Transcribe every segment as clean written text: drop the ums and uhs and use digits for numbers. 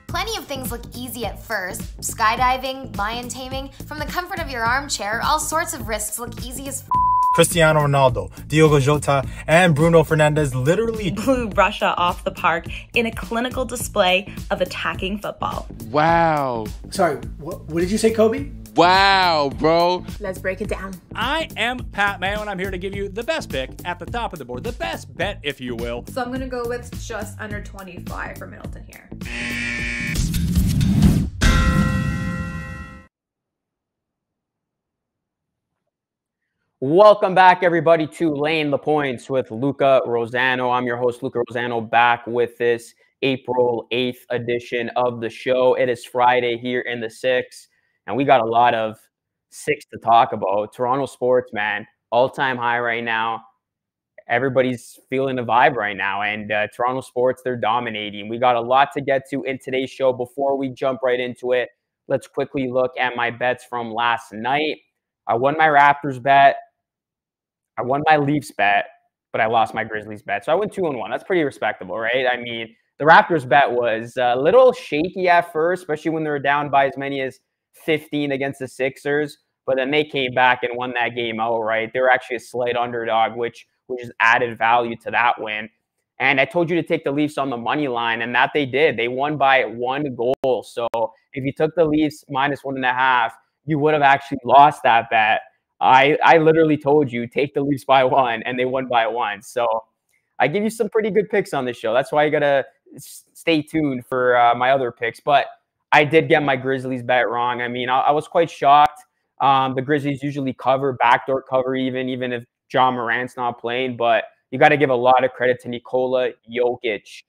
Plenty of things look easy at first. Skydiving, lion taming, from the comfort of your armchair, all sorts of risks look easy as Cristiano Ronaldo, Diogo Jota, and Bruno Fernandes literally blew Russia off the park in a clinical display of attacking football. Wow. Sorry, what did you say, Kobe? Wow, bro. Let's break it down. I am Pat Mayo, and I'm here to give you the best pick at the top of the board, the best bet, if you will. So I'm going to go with just under 25 for Middleton here. Welcome back, everybody, to Layin The Points with Luca Rosano. I'm your host, Luca Rosano, back with this April 8th edition of the show. It is Friday here in the 6th, and we got a lot of 6 to talk about. Toronto sports, man, all-time high right now. Everybody's feeling the vibe right now, and Toronto sports, they're dominating. We got a lot to get to in today's show. Before we jump right into it, let's quickly look at my bets from last night. I won my Raptors bet. I won my Leafs bet, but I lost my Grizzlies bet. So I went 2-1. That's pretty respectable, right? I mean, the Raptors bet was a little shaky at first, especially when they were down by as many as 15 against the Sixers. But then they came back and won that game outright. They were actually a slight underdog, which just added value to that win. And I told you to take the Leafs on the money line, and that they did. They won by 1 goal. So if you took the Leafs minus 1.5, you would have actually lost that bet. I literally told you, take the Leafs by 1, and they won by 1. So I give you some pretty good picks on this show. That's why you got to stay tuned for my other picks. But I did get my Grizzlies bet wrong. I mean, I was quite shocked. The Grizzlies usually cover, backdoor cover even if John Morant's not playing. But you got to give a lot of credit to Nikola Jokic.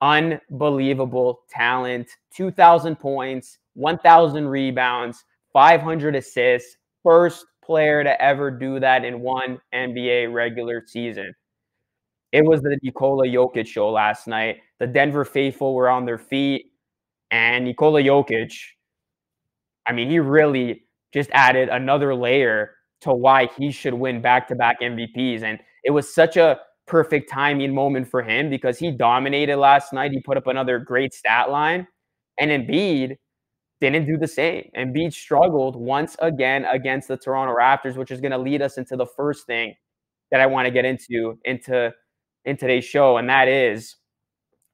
Unbelievable talent. 2,000 points, 1,000 rebounds, 500 assists. First player to ever do that in one NBA regular season. It was the Nikola Jokic show last night. The Denver faithful were on their feet, and Nikola Jokic, I mean, he really just added another layer to why he should win back-to-back MVPs. And it was such a perfect timing moment for him because he dominated last night. He put up another great stat line, and Embiid didn't do the same. Embiid struggled once again against the Toronto Raptors, which is going to lead us into the first thing that I want to get into in today's show, and that is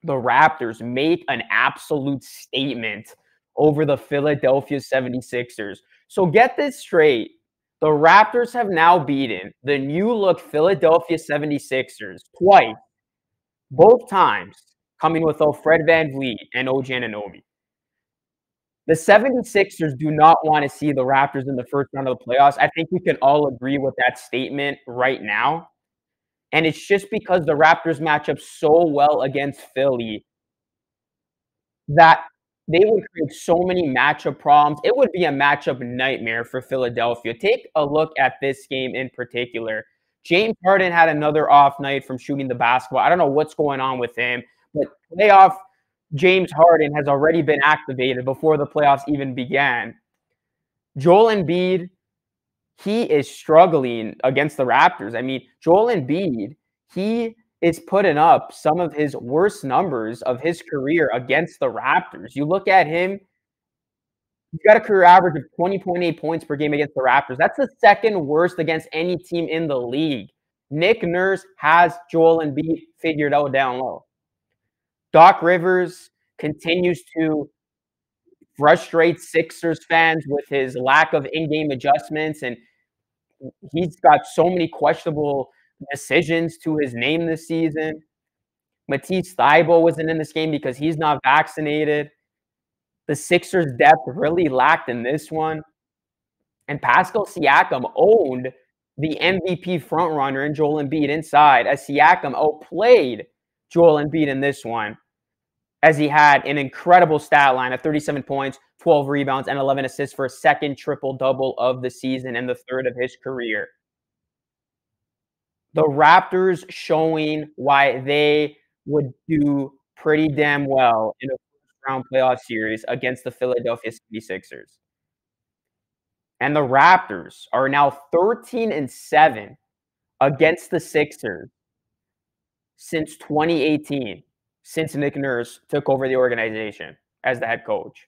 the Raptors make an absolute statement over the Philadelphia 76ers. So get this straight. The Raptors have now beaten the new-look Philadelphia 76ers twice, both times coming without Fred VanVleet and OG Anunoby. The 76ers do not want to see the Raptors in the first round of the playoffs. I think we can all agree with that statement right now. And it's just because the Raptors match up so well against Philly that they would create so many matchup problems. It would be a matchup nightmare for Philadelphia. Take a look at this game in particular. James Harden had another off night from shooting the basketball. I don't know what's going on with him, but playoff James Harden has already been activated before the playoffs even began. Joel Embiid, he is struggling against the Raptors. I mean, Joel Embiid, he is putting up some of his worst numbers of his career against the Raptors. You look at him, he's got a career average of 20.8 points per game against the Raptors. That's the second worst against any team in the league. Nick Nurse has Joel Embiid figured out down low. Doc Rivers continues to frustrate Sixers fans with his lack of in-game adjustments, and he's got so many questionable decisions to his name this season. Matisse Thybulle wasn't in this game because he's not vaccinated. The Sixers' depth really lacked in this one. And Pascal Siakam owned the MVP frontrunner in Joel Embiid inside, as Siakam outplayed Joel Embiid in this one, as he had an incredible stat line of 37 points, 12 rebounds, and 11 assists for a second triple-double of the season and the third of his career. The Raptors showing why they would do pretty damn well in a first-round playoff series against the Philadelphia 76ers. And the Raptors are now 13-7 against the Sixers since 2018. Since Nick Nurse took over the organization. as the head coach.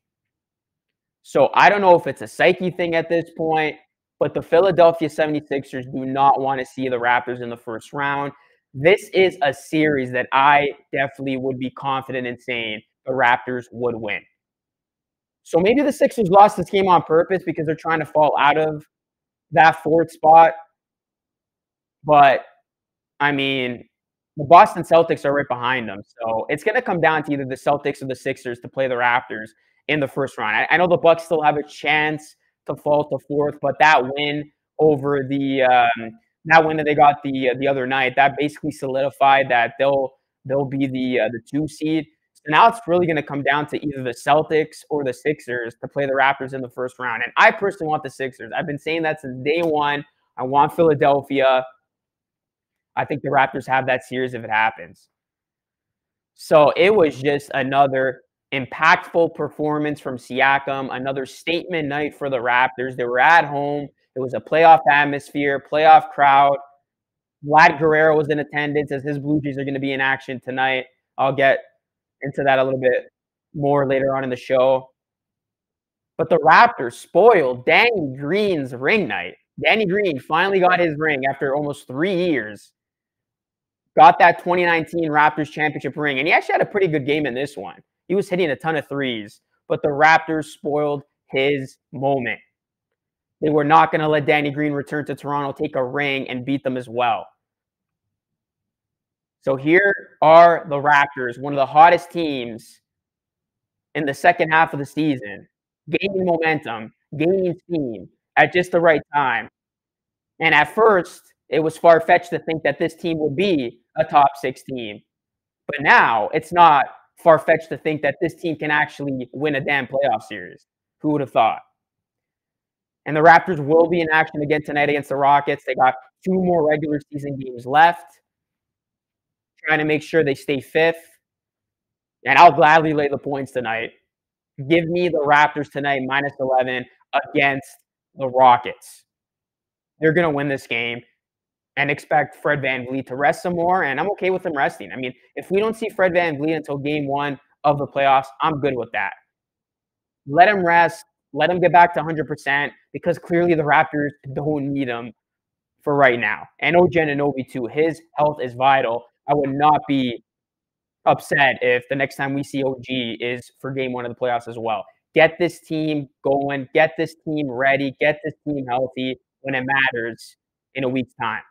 So I don't know if it's a psyche thing at this point, but the Philadelphia 76ers do not want to see the Raptors in the first round. This is a series that I definitely would be confident in saying the Raptors would win. So maybe the Sixers lost this game on purpose because they're trying to fall out of that fourth spot. But, I mean, the Boston Celtics are right behind them. So it's going to come down to either the Celtics or the Sixers to play the Raptors in the first round. I know the Bucks still have a chance to fall to fourth, but that win over that win that they got the other night, that basically solidified that they'll be the 2 seed. So now it's really going to come down to either the Celtics or the Sixers to play the Raptors in the first round. And I personally want the Sixers. I've been saying that since day one. I want Philadelphia. I think the Raptors have that series if it happens. So it was just another impactful performance from Siakam, another statement night for the Raptors. They were at home. It was a playoff atmosphere, playoff crowd. Vlad Guerrero was in attendance as his Blue Jays are going to be in action tonight. I'll get into that a little bit more later on in the show. But the Raptors spoiled Danny Green's ring night. Danny Green finally got his ring after almost 3 years. Got that 2019 Raptors championship ring. And he actually had a pretty good game in this one. He was hitting a ton of threes. But the Raptors spoiled his moment. They were not going to let Danny Green return to Toronto, take a ring, and beat them as well. So here are the Raptors, one of the hottest teams in the second half of the season, gaining momentum, gaining steam at just the right time. And at first, it was far-fetched to think that this team would be a top 6 team. But now it's not far-fetched to think that this team can actually win a damn playoff series. Who would have thought? And the Raptors will be in action again tonight against the Rockets. They got 2 more regular season games left, trying to make sure they stay 5th. And I'll gladly lay the points tonight. Give me the Raptors tonight, -11 against the Rockets. They're going to win this game and expect Fred VanVleet to rest some more, and I'm okay with him resting. I mean, if we don't see Fred VanVleet until game 1 of the playoffs, I'm good with that. Let him rest. Let him get back to 100% because clearly the Raptors don't need him for right now. And OG Anunoby too. His health is vital. I would not be upset if the next time we see OG is for game 1 of the playoffs as well. Get this team going. Get this team ready. Get this team healthy when it matters in a week's time.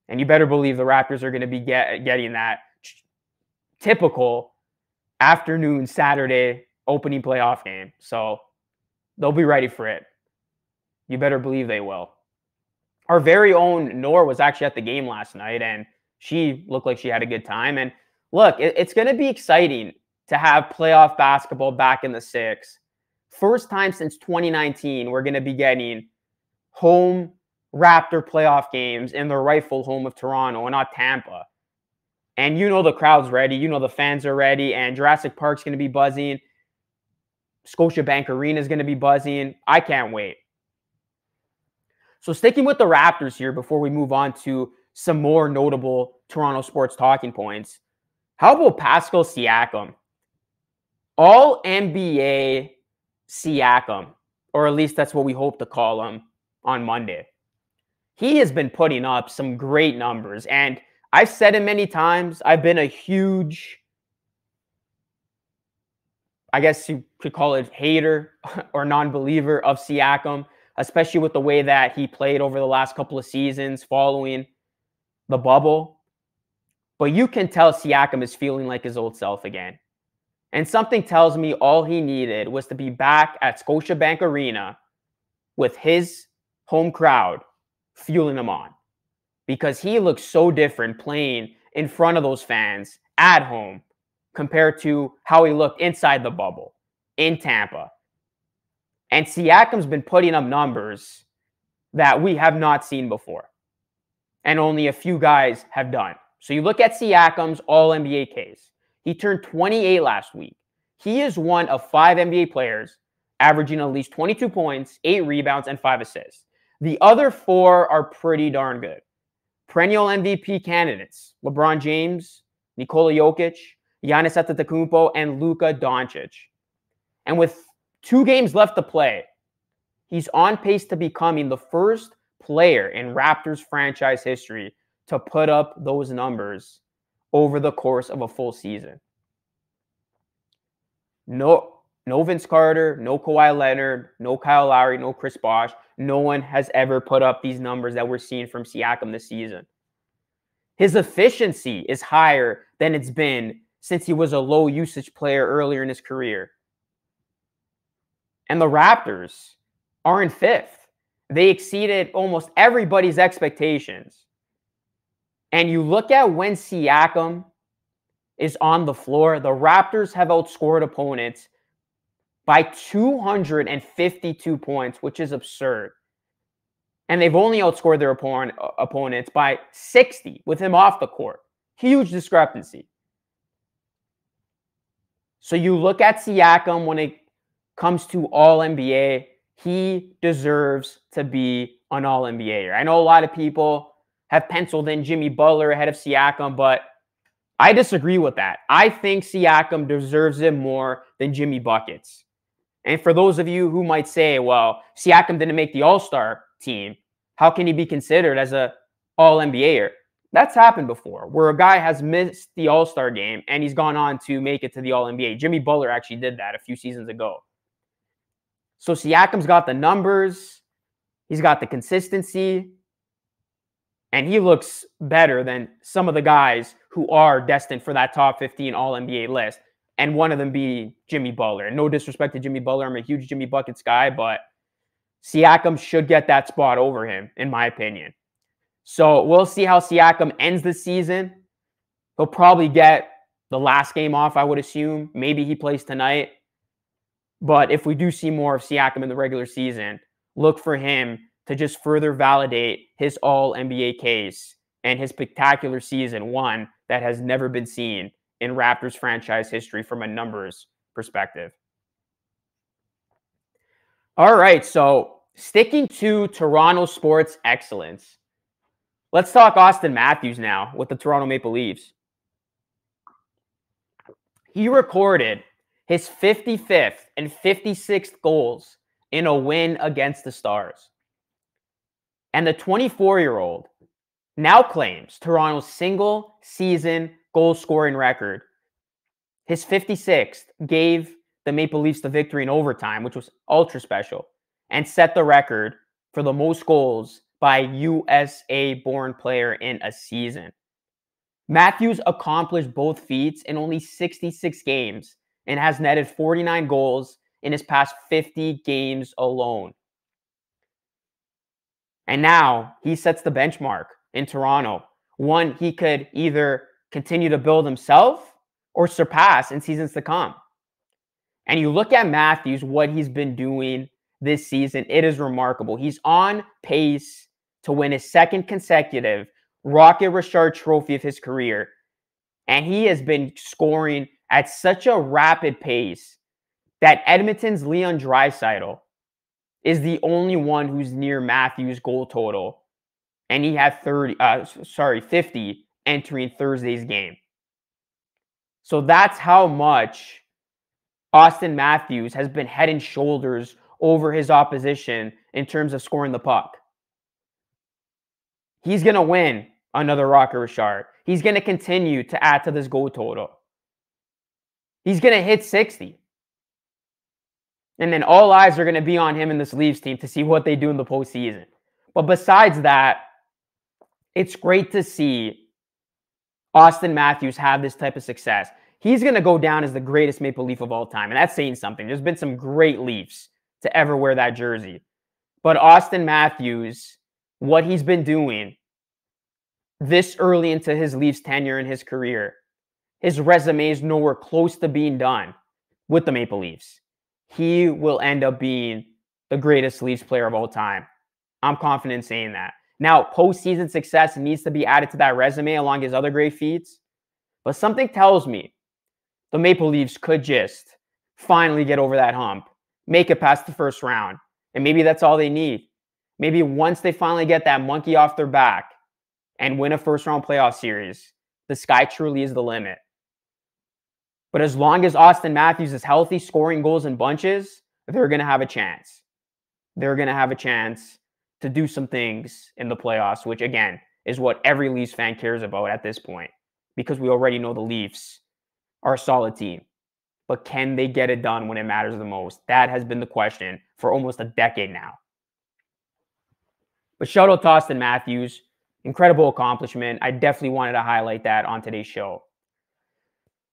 And you better believe the Raptors are going to be getting that typical afternoon Saturday opening playoff game. So they'll be ready for it. You better believe they will. Our very own Nor was actually at the game last night, and she looked like she had a good time. And look, it's going to be exciting to have playoff basketball back in the 6. First time since 2019, we're going to be getting home Raptor playoff games in the rightful home of Toronto and not Tampa. And you know the crowd's ready. You know the fans are ready. And Jurassic Park's going to be buzzing. Scotiabank Arena is going to be buzzing. I can't wait. So sticking with the Raptors here before we move on to some more notable Toronto sports talking points. How about Pascal Siakam? All NBA Siakam, or at least that's what we hope to call him on Monday. He has been putting up some great numbers. And I've said it many times, I've been a huge, I guess you could call it hater or non-believer of Siakam, especially with the way that he played over the last couple of seasons following the bubble. But you can tell Siakam is feeling like his old self again. And something tells me all he needed was to be back at Scotiabank Arena with his home crowd fueling him on. Because he looks so different playing in front of those fans at home compared to how he looked inside the bubble in Tampa. And Siakam's been putting up numbers that we have not seen before. And only a few guys have done. So you look at Siakam's All-NBA case. He turned 28 last week. He is one of 5 NBA players averaging at least 22 points, 8 rebounds, and 5 assists. The other 4 are pretty darn good. Perennial MVP candidates, LeBron James, Nikola Jokic, Giannis Antetokounmpo, and Luca Doncic. And with 2 games left to play, he's on pace to becoming the first player in Raptors franchise history to put up those numbers over the course of a full season. No Vince Carter, no Kawhi Leonard, no Kyle Lowry, no Chris Bosh. No one has ever put up these numbers that we're seeing from Siakam this season. His efficiency is higher than it's been since he was a low usage player earlier in his career. And the Raptors are in 5th. They exceeded almost everybody's expectations. And you look at when Siakam is on the floor, the Raptors have outscored opponents by 252 points, which is absurd. And they've only outscored their opponents by 60 with him off the court. Huge discrepancy. So you look at Siakam when it comes to All-NBA, he deserves to be an All-NBAer. I know a lot of people have penciled in Jimmy Butler ahead of Siakam, but I disagree with that. I think Siakam deserves it more than Jimmy Buckets. And for those of you who might say, well, Siakam didn't make the All-Star team, how can he be considered as an All-NBAer? That's happened before, where a guy has missed the All-Star game and he's gone on to make it to the All-NBA. Jimmy Butler actually did that a few seasons ago. So Siakam's got the numbers, he's got the consistency, and he looks better than some of the guys who are destined for that top 15 All-NBA list, and one of them being Jimmy Butler. And no disrespect to Jimmy Butler, I'm a huge Jimmy Buckets guy, but Siakam should get that spot over him, in my opinion. So we'll see how Siakam ends the season. He'll probably get the last game off, I would assume. Maybe he plays tonight. But if we do see more of Siakam in the regular season, look for him to just further validate his All-NBA case and his spectacular season, one that has never been seen in Raptors franchise history from a numbers perspective. All right, so sticking to Toronto sports excellence, let's talk Auston Matthews now with the Toronto Maple Leafs. He recorded his 55th and 56th goals in a win against the Stars. And the 24-year-old now claims Toronto's single-season goal-scoring record. His 56th gave the Maple Leafs the victory in overtime, which was ultra special, and set the record for the most goals by a USA-born player in a season. Matthews accomplished both feats in only 66 games and has netted 49 goals in his past 50 games alone. And now he sets the benchmark in Toronto, one he could either continue to build himself or surpass in seasons to come. And you look at Matthews, what he's been doing this season, it is remarkable. He's on pace to win his second consecutive Rocket Richard Trophy of his career. And he has been scoring at such a rapid pace that Edmonton's Leon Draisaitl is the only one who's near Matthews' goal total. And he had 50 entering Thursday's game. So that's how much Auston Matthews has been head and shoulders over his opposition in terms of scoring the puck. He's going to win another Rocket Richard. He's going to continue to add to this goal total. He's going to hit 60. And then all eyes are going to be on him and this Leafs team to see what they do in the postseason. But besides that, it's great to see Auston Matthews have this type of success. He's going to go down as the greatest Maple Leaf of all time. And that's saying something. There's been some great Leafs to ever wear that jersey. But Auston Matthews, what he's been doing this early into his Leafs tenure in his career, his resume is nowhere close to being done with the Maple Leafs. He will end up being the greatest Leafs player of all time. I'm confident in saying that. Now, postseason success needs to be added to that resume along his other great feats. But something tells me the Maple Leafs could just finally get over that hump, make it past the first round. And maybe that's all they need. Maybe once they finally get that monkey off their back and win a first-round playoff series, the sky truly is the limit. But as long as Auston Matthews is healthy, scoring goals in bunches, they're going to have a chance. They're going to have a chance to do some things in the playoffs, which, again, is what every Leafs fan cares about at this point, because we already know the Leafs are a solid team. But can they get it done when it matters the most? That has been the question for almost a decade now. But shout out to Auston Matthews. Incredible accomplishment. I definitely wanted to highlight that on today's show.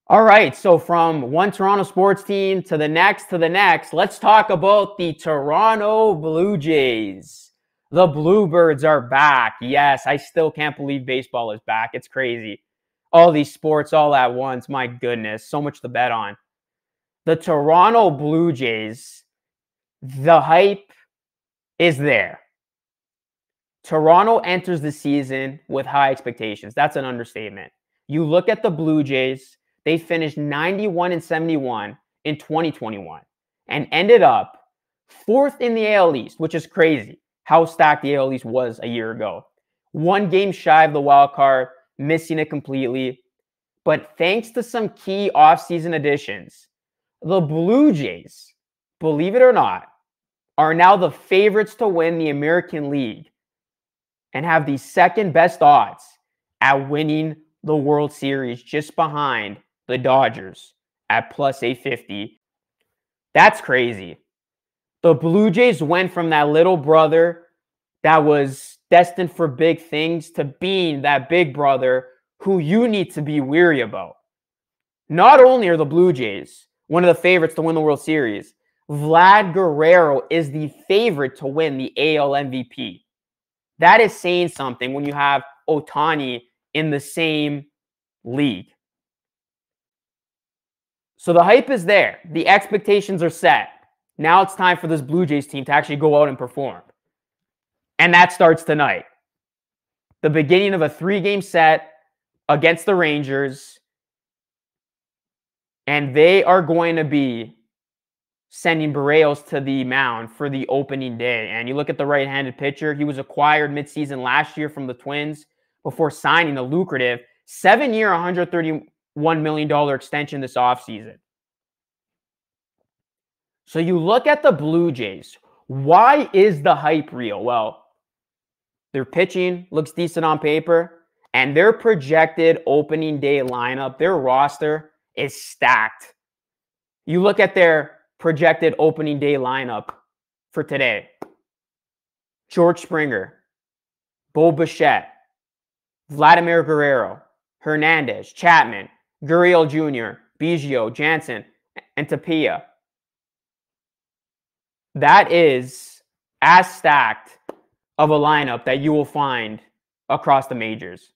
All right, so from one Toronto sports team to the next, let's talk about the Toronto Blue Jays. The Bluebirds are back. Yes, I still can't believe baseball is back. It's crazy. All these sports all at once. My goodness, so much to bet on. The Toronto Blue Jays, the hype is there. Toronto enters the season with high expectations. That's an understatement. You look at the Blue Jays, they finished 91-71 in 2021 and ended up 4th in the AL East, which is crazy how stacked the AL East was a year ago. 1 game shy of the wild card, missing it completely. But thanks to some key offseason additions, the Blue Jays, believe it or not, are now the favorites to win the American League and have the second best odds at winning the World Series, just behind the Dodgers at plus 850. That's crazy. The Blue Jays went from that little brother that was destined for big things to being that big brother who you need to be weary about. Not only are the Blue Jays one of the favorites to win the World Series, Vlad Guerrero is the favorite to win the AL MVP. That is saying something when you have Ohtani in the same league. So the hype is there. The expectations are set. Now it's time for this Blue Jays team to actually go out and perform. And that starts tonight. The beginning of a 3-game set against the Rangers. And they are going to be sending Barrios to the mound for the opening day. And you look at the right-handed pitcher, he was acquired midseason last year from the Twins before signing a lucrative 7-year, $131 million extension this offseason. So you look at the Blue Jays. Why is the hype real? Well, their pitching looks decent on paper, and their projected opening day lineup, their roster is stacked. You look at their projected opening day lineup for today. George Springer, Bo Bichette, Vladimir Guerrero, Hernandez, Chapman, Gurriel Jr., Biggio, Jansen, and Tapia. That is as stacked of a lineup that you will find across the majors.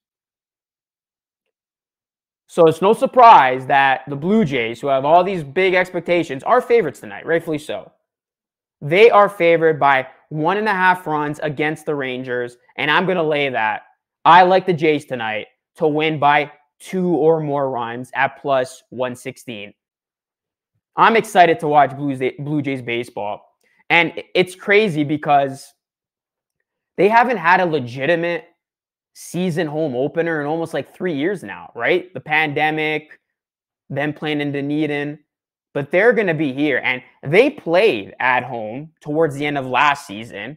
So it's no surprise that the Blue Jays, who have all these big expectations, are favorites tonight, rightfully so. They are favored by 1.5 runs against the Rangers, and I'm going to lay that. I like the Jays tonight to win by 2 or more runs at plus 116. I'm excited to watch Blue Jays baseball. And it's crazy because they haven't had a legitimate season home opener in almost like 3 years now, right? The pandemic, them playing in Dunedin, but they're going to be here. And they played at home towards the end of last season,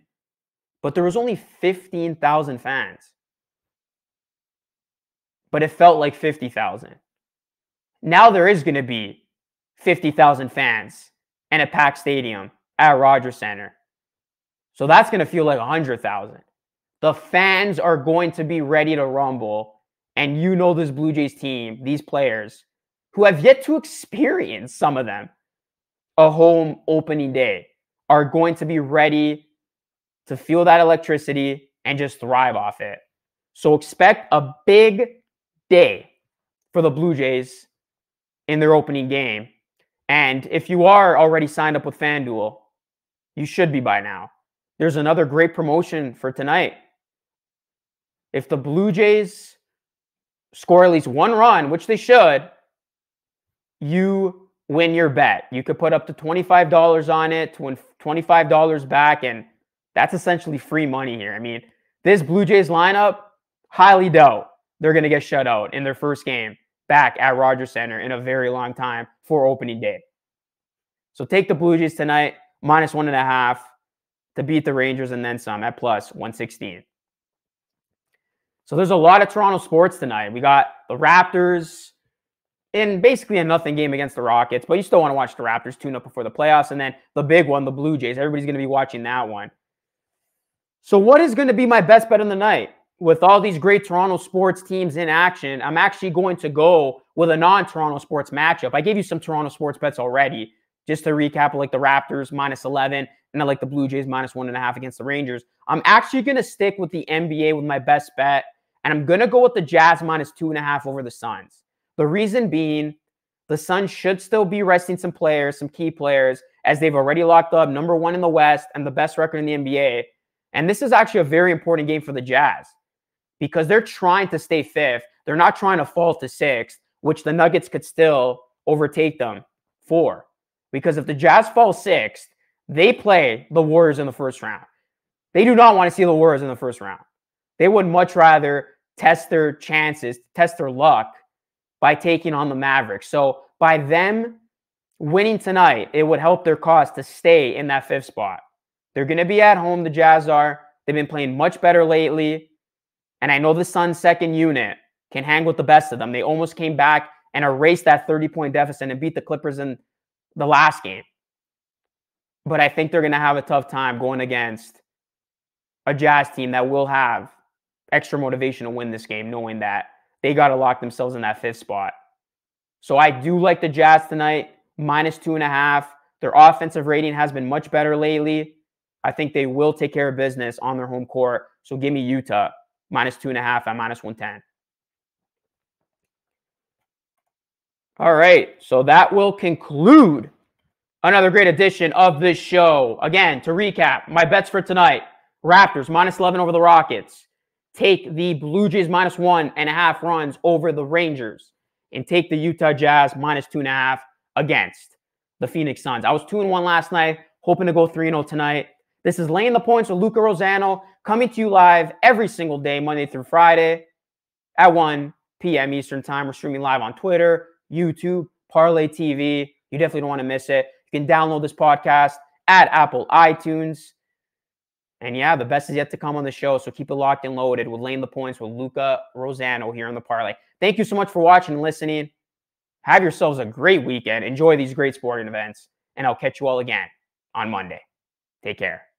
but there was only 15,000 fans. But it felt like 50,000. Now there is going to be 50,000 fans and a packed stadium at Rogers Center. So that's going to feel like 100,000. The fans are going to be ready to rumble. And you know this Blue Jays team, these players, who have yet to experience, some of them, a home opening day, are going to be ready to feel that electricity and just thrive off it. So expect a big day for the Blue Jays in their opening game. And if you are already signed up with FanDuel, you should be by now. There's another great promotion for tonight. If the Blue Jays score at least 1 run, which they should, you win your bet. You could put up to $25 on it to win $25 back, and that's essentially free money here. I mean, this Blue Jays lineup, highly doubt they're going to get shut out in their first game back at Rogers Center in a very long time for opening day. So take the Blue Jays tonight, -1.5 to beat the Rangers and then some at +116. So there's a lot of Toronto sports tonight. We got the Raptors in basically a nothing game against the Rockets, but you still want to watch the Raptors tune up before the playoffs. And then the big one, the Blue Jays. Everybody's going to be watching that one. So what is going to be my best bet of the night? With all these great Toronto sports teams in action, I'm actually going to go with a non-Toronto sports matchup. I gave you some Toronto sports bets already. Just to recap, I like the Raptors -11, and I like the Blue Jays -1.5 against the Rangers. I'm actually going to stick with the NBA with my best bet, and I'm going to go with the Jazz -2.5 over the Suns. The reason being, the Suns should still be resting some players, some key players, as they've already locked up #1 in the West and the best record in the NBA. And this is actually a very important game for the Jazz because they're trying to stay 5th. They're not trying to fall to 6th, which the Nuggets could still overtake them for. Because if the Jazz fall 6th, they play the Warriors in the first round. They do not want to see the Warriors in the first round. They would much rather test their chances, test their luck by taking on the Mavericks. So by them winning tonight, it would help their cause to stay in that 5th spot. They're going to be at home, the Jazz are. They've been playing much better lately. And I know the Suns' second unit can hang with the best of them. They almost came back and erased that 30-point deficit and beat the Clippers in the last game. But I think they're going to have a tough time going against a Jazz team that will have extra motivation to win this game, knowing that they got to lock themselves in that 5th spot. So I do like the Jazz tonight, -2.5. Their offensive rating has been much better lately. I think they will take care of business on their home court. So give me Utah, -2.5 at -110. All right, so that will conclude another great edition of this show. Again, to recap, my bets for tonight: Raptors -11 over the Rockets. Take the Blue Jays -1.5 runs over the Rangers. And take the Utah Jazz -2.5 against the Phoenix Suns. I was 2-1 last night, hoping to go 3-0 tonight. This is Layin The Points with Luca Rosano, coming to you live every single day, Monday through Friday at 1 p.m. Eastern Time. We're streaming live on Twitter, YouTube, Parlay TV. You definitely don't want to miss it. You can download this podcast at Apple iTunes. And yeah, the best is yet to come on the show, so keep it locked and loaded with Layin The Points with Luca Rosano here on the Parlay. Thank you so much for watching and listening. Have yourselves a great weekend. Enjoy these great sporting events, and I'll catch you all again on Monday. Take care.